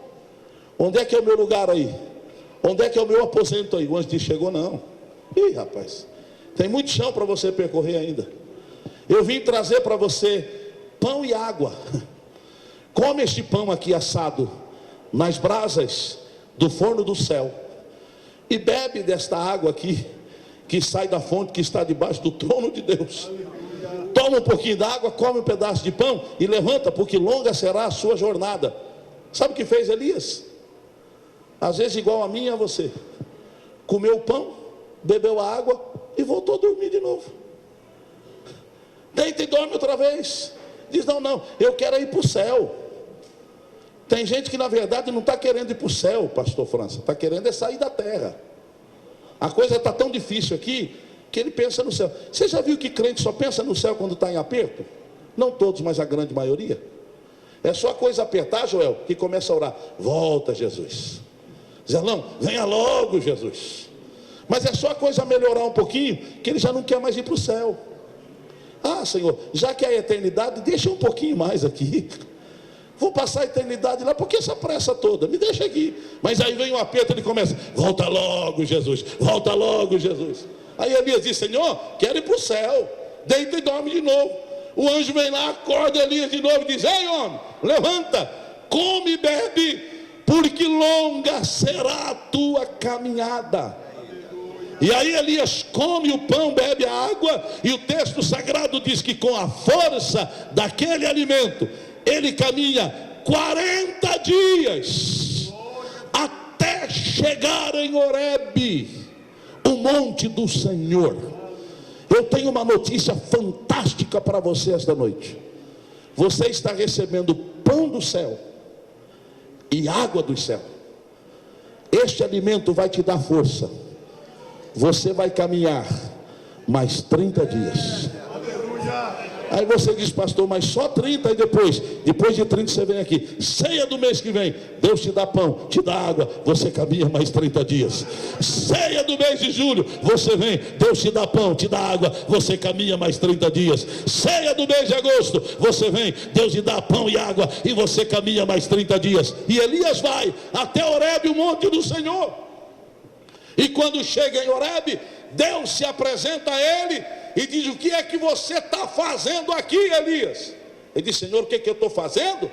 Onde é que é o meu lugar aí? Onde é que é o meu aposento aí? O anjo diz: chegou não. Ih, rapaz, tem muito chão para você percorrer ainda. Eu vim trazer para você pão e água. Come este pão aqui assado nas brasas do forno do céu, e bebe desta água aqui, que sai da fonte que está debaixo do trono de Deus. Toma um pouquinho d'água, come um pedaço de pão e levanta, porque longa será a sua jornada. Sabe o que fez Elias? Às vezes igual a mim e a você. Comeu o pão, bebeu a água e voltou a dormir de novo. Deita e dorme outra vez. Diz: não, eu quero ir para o céu. Tem gente que na verdade não está querendo ir para o céu, pastor França, está querendo é sair da terra. A coisa está tão difícil aqui, que ele pensa no céu. Você já viu que crente só pensa no céu quando está em aperto? Não todos, mas a grande maioria. É só a coisa apertar, Joel, que começa a orar: volta, Jesus. Zelão, venha logo, Jesus. Mas é só a coisa melhorar um pouquinho, que ele já não quer mais ir para o céu. Ah, Senhor, já que é a eternidade, deixa um pouquinho mais aqui. Vou passar a eternidade lá, por que essa pressa toda? Me deixa aqui. Mas aí vem um aperto, ele começa: volta logo, Jesus, volta logo, Jesus. Aí Elias diz: Senhor, quero ir para o céu. Deita e dorme de novo. O anjo vem lá, acorda Elias de novo e diz: ei, homem, levanta, come e bebe, porque longa será a tua caminhada. E aí Elias come o pão, bebe a água, e o texto sagrado diz que com a força daquele alimento, ele caminha 40 dias, até chegar em Horebe, o monte do Senhor. Eu tenho uma notícia fantástica para você esta noite. Você está recebendo pão do céu e água do céu. Este alimento vai te dar força. Você vai caminhar mais 30 dias. Aí você diz: pastor, mas só 30, e depois de 30 você vem aqui. Ceia do mês que vem, Deus te dá pão, te dá água, você caminha mais 30 dias. Ceia do mês de julho, você vem, Deus te dá pão, te dá água, você caminha mais 30 dias. Ceia do mês de agosto, você vem, Deus te dá pão e água, e você caminha mais 30 dias. E Elias vai até Horebe, o monte do Senhor. E quando chega em Horebe, Deus se apresenta a ele e diz: o que é que você está fazendo aqui, Elias? Ele diz: Senhor, o que é que eu estou fazendo?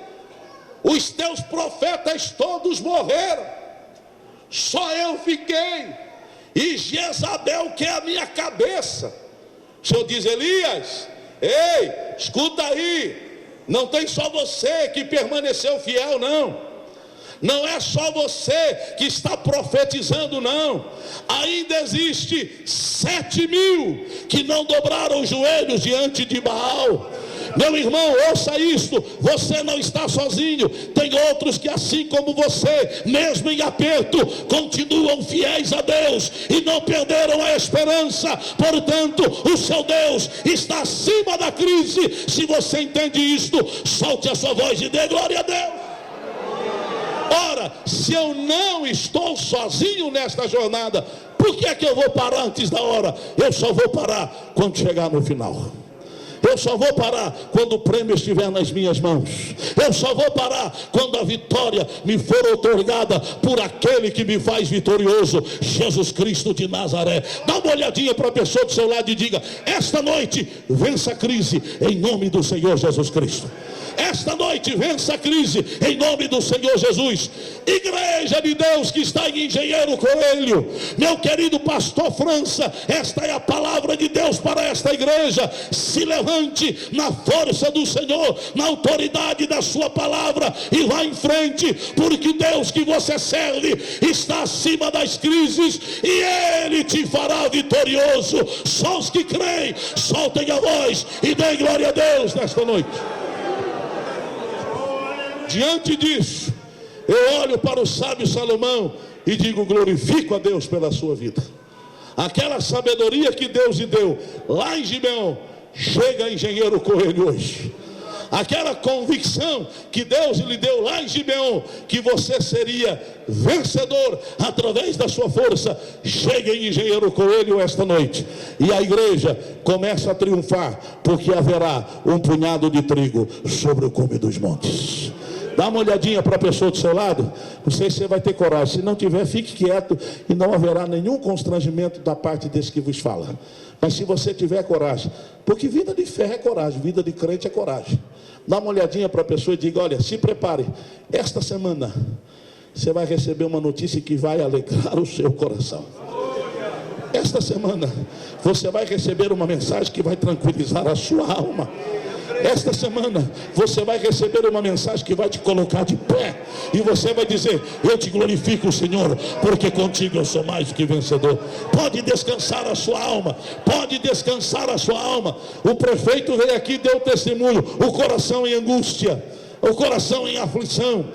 Os teus profetas todos morreram, só eu fiquei, e Jezabel quer a minha cabeça. O Senhor diz: Elias, ei, escuta aí, não tem só você que permaneceu fiel, não. Não é só você que está profetizando, não. Ainda existe 7.000 que não dobraram os joelhos diante de Baal. Meu irmão, ouça isto: você não está sozinho. Tem outros que, assim como você, mesmo em aperto, continuam fiéis a Deus e não perderam a esperança. Portanto, o seu Deus está acima da crise. Se você entende isto, solte a sua voz e dê glória a Deus. Ora, se eu não estou sozinho nesta jornada, por que é que eu vou parar antes da hora? Eu só vou parar quando chegar no final. Eu só vou parar quando o prêmio estiver nas minhas mãos. Eu só vou parar quando a vitória me for outorgada por aquele que me faz vitorioso, Jesus Cristo de Nazaré. Dá uma olhadinha para a pessoa do seu lado e diga: esta noite vença a crise em nome do Senhor Jesus Cristo. Esta noite vença a crise em nome do Senhor Jesus. Igreja de Deus que está em Engenheiro Coelho, meu querido pastor França, esta é a palavra de Deus para esta igreja. Se levante na força do Senhor, na autoridade da sua palavra, e vá em frente, porque Deus que você serve está acima das crises e Ele te fará vitorioso. Só os que creem, soltem a voz e deem glória a Deus nesta noite. Diante disso, eu olho para o sábio Salomão e digo: glorifico a Deus pela sua vida. Aquela sabedoria que Deus lhe deu lá em Gibeão, chega a Engenheiro Coelho hoje. Aquela convicção que Deus lhe deu lá em Gibeão, que você seria vencedor através da sua força, chega em Engenheiro Coelho esta noite. E a igreja começa a triunfar, porque haverá um punhado de trigo sobre o cume dos montes. Dá uma olhadinha para a pessoa do seu lado. Não sei se você vai ter coragem. Se não tiver, fique quieto e não haverá nenhum constrangimento da parte desse que vos fala. Mas se você tiver coragem, porque vida de fé é coragem, vida de crente é coragem. Dá uma olhadinha para a pessoa e diga: olha, se prepare, esta semana você vai receber uma notícia que vai alegrar o seu coração. Esta semana você vai receber uma mensagem que vai tranquilizar a sua alma. Esta semana você vai receber uma mensagem que vai te colocar de pé, e você vai dizer: eu te glorifico, Senhor, porque contigo eu sou mais do que vencedor. Pode descansar a sua alma, pode descansar a sua alma. O prefeito veio aqui e deu testemunho: o coração em angústia, o coração em aflição.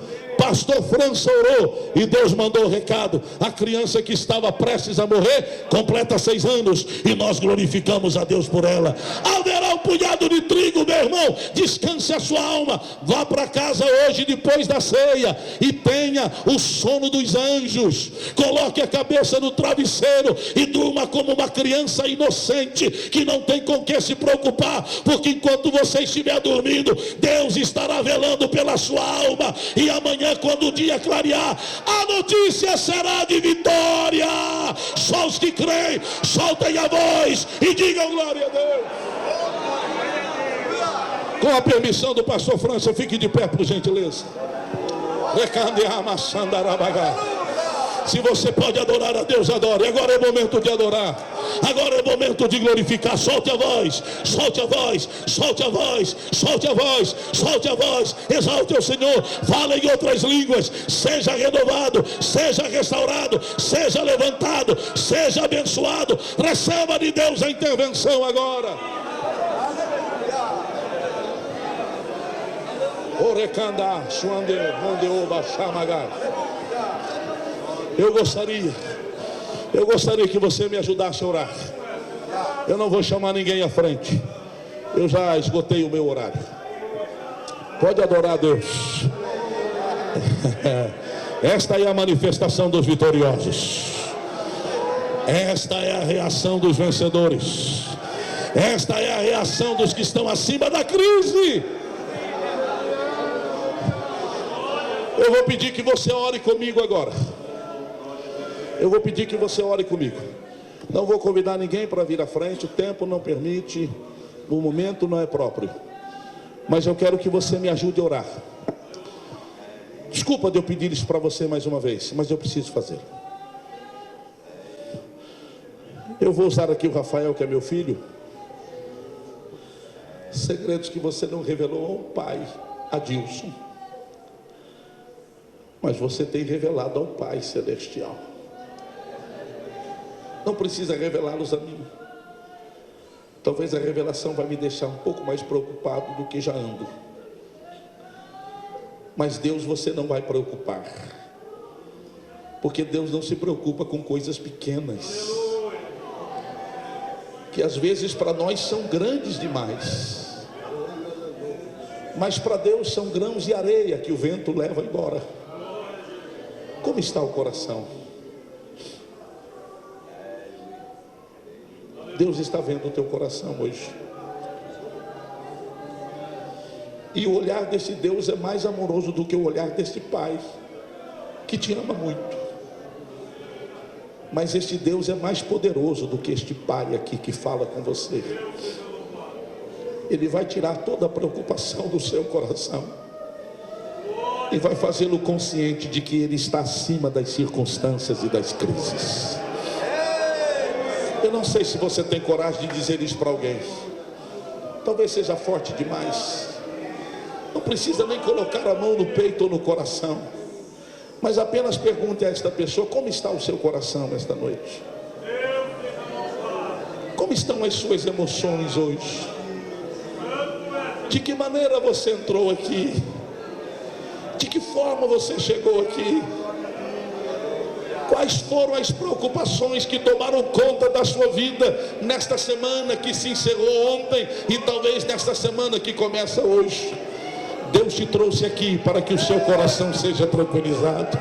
Pastor França orou e Deus mandou o recado. A criança que estava prestes a morrer completa 6 anos e nós glorificamos a Deus por ela. Haverá um punhado de trigo, meu irmão. Descanse a sua alma. Vá para casa hoje depois da ceia e tenha o sono dos anjos. Coloque a cabeça no travesseiro e durma como uma criança inocente que não tem com que se preocupar, porque enquanto você estiver dormindo, Deus estará velando pela sua alma, e amanhã, quando o dia clarear, a notícia será de vitória. Só os que creem, soltem a voz e digam glória a Deus. Com a permissão do pastor França, fique de pé, por gentileza. Se você pode adorar a Deus, adore. Agora é o momento de adorar. Agora é o momento de glorificar. Solte a voz, solte a voz, solte a voz, solte a voz, solte a voz. Exalte o Senhor. Fala em outras línguas. Seja renovado, seja restaurado, seja levantado, seja abençoado. Receba de Deus a intervenção agora. Orecanda, Suande, Mandeoba, Chamagai. Eu gostaria que você me ajudasse a orar. Eu não vou chamar ninguém à frente. Eu já esgotei o meu horário. Pode adorar a Deus. Esta é a manifestação dos vitoriosos. Esta é a reação dos vencedores. Esta é a reação dos que estão acima da crise. Eu vou pedir que você ore comigo agora. Eu vou pedir que você ore comigo. Não vou convidar ninguém para vir à frente. O tempo não permite. O momento não é próprio. Mas eu quero que você me ajude a orar. Desculpa de eu pedir isso para você mais uma vez, mas eu preciso fazer. Eu vou usar aqui o Rafael, que é meu filho. Segredos que você não revelou ao pai, Adilson. Mas você tem revelado ao Pai Celestial. Não precisa revelá-los a mim. Talvez a revelação vai me deixar um pouco mais preocupado do que já ando. Mas Deus você não vai preocupar. Porque Deus não se preocupa com coisas pequenas, que às vezes para nós são grandes demais. Mas para Deus são grãos de areia que o vento leva embora. Como está o coração? Deus está vendo o teu coração hoje. E o olhar desse Deus é mais amoroso do que o olhar desse Pai, que te ama muito. Mas este Deus é mais poderoso do que este Pai aqui que fala com você. Ele vai tirar toda a preocupação do seu coração e vai fazê-lo consciente de que Ele está acima das circunstâncias e das crises. Eu não sei se você tem coragem de dizer isso para alguém. Talvez seja forte demais. Não precisa nem colocar a mão no peito ou no coração, mas apenas pergunte a esta pessoa: como está o seu coração nesta noite? Como estão as suas emoções hoje? De que maneira você entrou aqui? De que forma você chegou aqui? Quais foram as preocupações que tomaram conta da sua vida nesta semana que se encerrou ontem e talvez nesta semana que começa hoje? Deus te trouxe aqui para que o seu coração seja tranquilizado.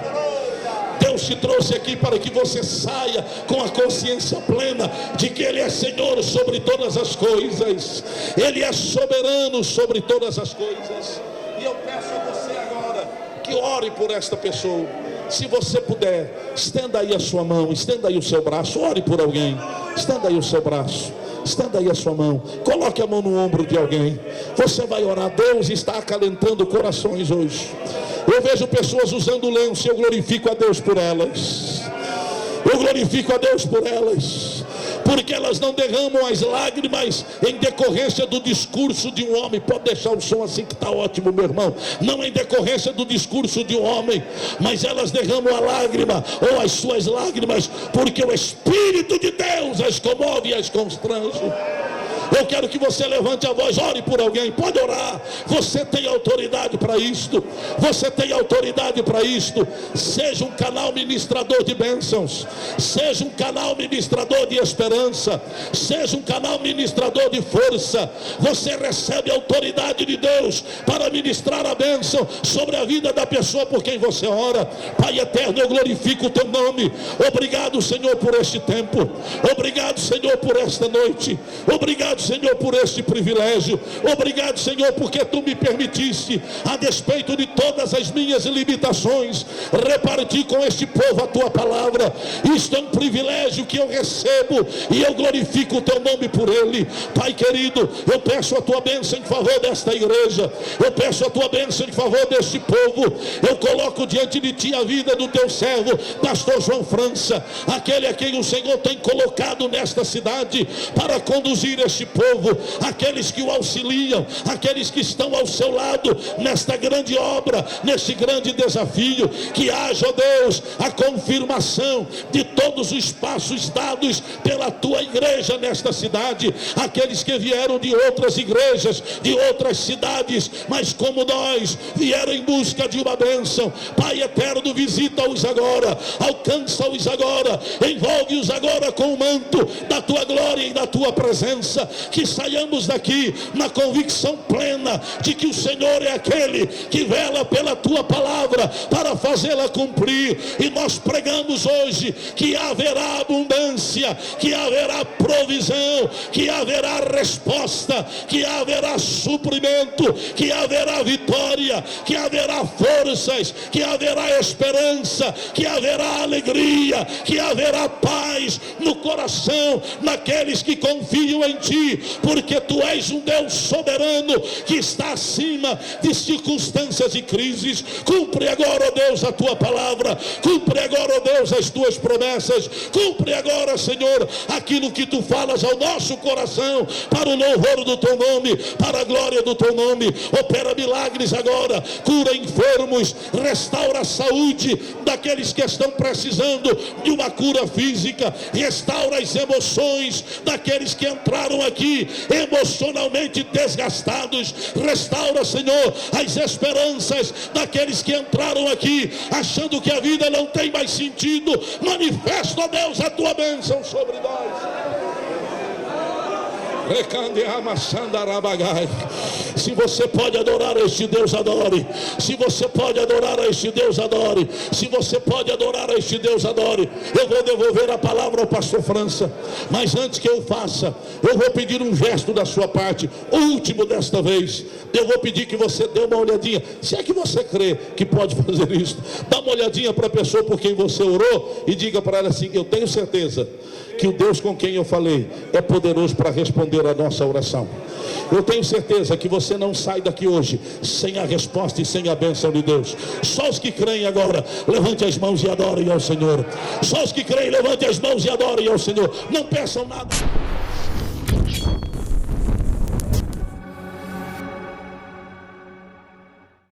Deus te trouxe aqui para que você saia com a consciência plena de que Ele é Senhor sobre todas as coisas. Ele é soberano sobre todas as coisas. E eu peço a você agora que ore por esta pessoa. Se você puder, estenda aí a sua mão, estenda aí o seu braço, ore por alguém. Estenda aí o seu braço, estenda aí a sua mão, coloque a mão no ombro de alguém. Você vai orar. Deus está acalentando corações hoje. Eu vejo pessoas usando lenço. Eu glorifico a Deus por elas. Eu glorifico a Deus por elas, porque elas não derramam as lágrimas em decorrência do discurso de um homem. Pode deixar o som assim que está ótimo, meu irmão. Não em decorrência do discurso de um homem, mas elas derramam a lágrima ou as suas lágrimas porque o Espírito de Deus as comove e as constrange. Eu quero que você levante a voz, ore por alguém, pode orar. Você tem autoridade para isto. Você tem autoridade para isto. Seja um canal ministrador de bênçãos. Seja um canal ministrador de esperança. Seja um canal ministrador de força. Você recebe a autoridade de Deus para ministrar a bênção sobre a vida da pessoa por quem você ora. Pai eterno, eu glorifico o teu nome. Obrigado, Senhor, por este tempo. Obrigado, Senhor, por esta noite. Obrigado, Senhor, por este privilégio. Obrigado, Senhor, porque tu me permitiste, a despeito de todas as minhas limitações, repartir com este povo a tua palavra. Isto é um privilégio que eu recebo e eu glorifico o teu nome por ele. Pai querido, eu peço a tua bênção em favor desta igreja. Eu peço a tua bênção em favor deste povo. Eu coloco diante de ti a vida do teu servo, pastor João França, aquele a quem o Senhor tem colocado nesta cidade para conduzir este povo, aqueles que o auxiliam, aqueles que estão ao seu lado nesta grande obra, neste grande desafio. Que haja, ó Deus, a confirmação de todos os passos dados pela tua igreja nesta cidade. Aqueles que vieram de outras igrejas, de outras cidades, mas como nós, vieram em busca de uma bênção. Pai eterno, visita-os agora, alcança-os agora, envolve-os agora com o manto da tua glória e da tua presença. Que saiamos daqui na convicção plena de que o Senhor é aquele que vela pela tua palavra para fazê-la cumprir. E nós pregamos hoje que haverá abundância, que haverá provisão, que haverá resposta, que haverá suprimento, que haverá vitória, que haverá forças, que haverá esperança, que haverá alegria, que haverá paz no coração daqueles que confiam em ti, porque tu és um Deus soberano que está acima de circunstâncias e crises. Cumpre agora, ó Deus, a tua palavra. Cumpre agora, ó Deus, as tuas promessas. Cumpre agora, Senhor, aquilo que tu falas ao nosso coração, para o louvor do teu nome, para a glória do teu nome. Opera milagres agora, cura enfermos, restaura a saúde daqueles que estão precisando de uma cura física, restaura as emoções daqueles que entraram aqui emocionalmente desgastados. Restaura, Senhor, as esperanças daqueles que entraram aqui achando que a vida não tem mais sentido. Manifesta, ó Deus, a tua bênção sobre nós. Se você pode adorar a este Deus, adore. Se você pode adorar a este Deus, adore. Se você pode adorar a este Deus, adore. Eu vou devolver a palavra ao pastor França, mas antes que eu faça, eu vou pedir um gesto da sua parte, o último desta vez. Eu vou pedir que você dê uma olhadinha, se é que você crê que pode fazer isso. Dá uma olhadinha para a pessoa por quem você orou e diga para ela assim: eu tenho certeza que o Deus com quem eu falei é poderoso para responder a nossa oração. Eu tenho certeza que você não sai daqui hoje sem a resposta e sem a bênção de Deus. Só os que creem agora, levante as mãos e adorem ao Senhor. Só os que creem, levante as mãos e adorem ao Senhor. Não peçam nada.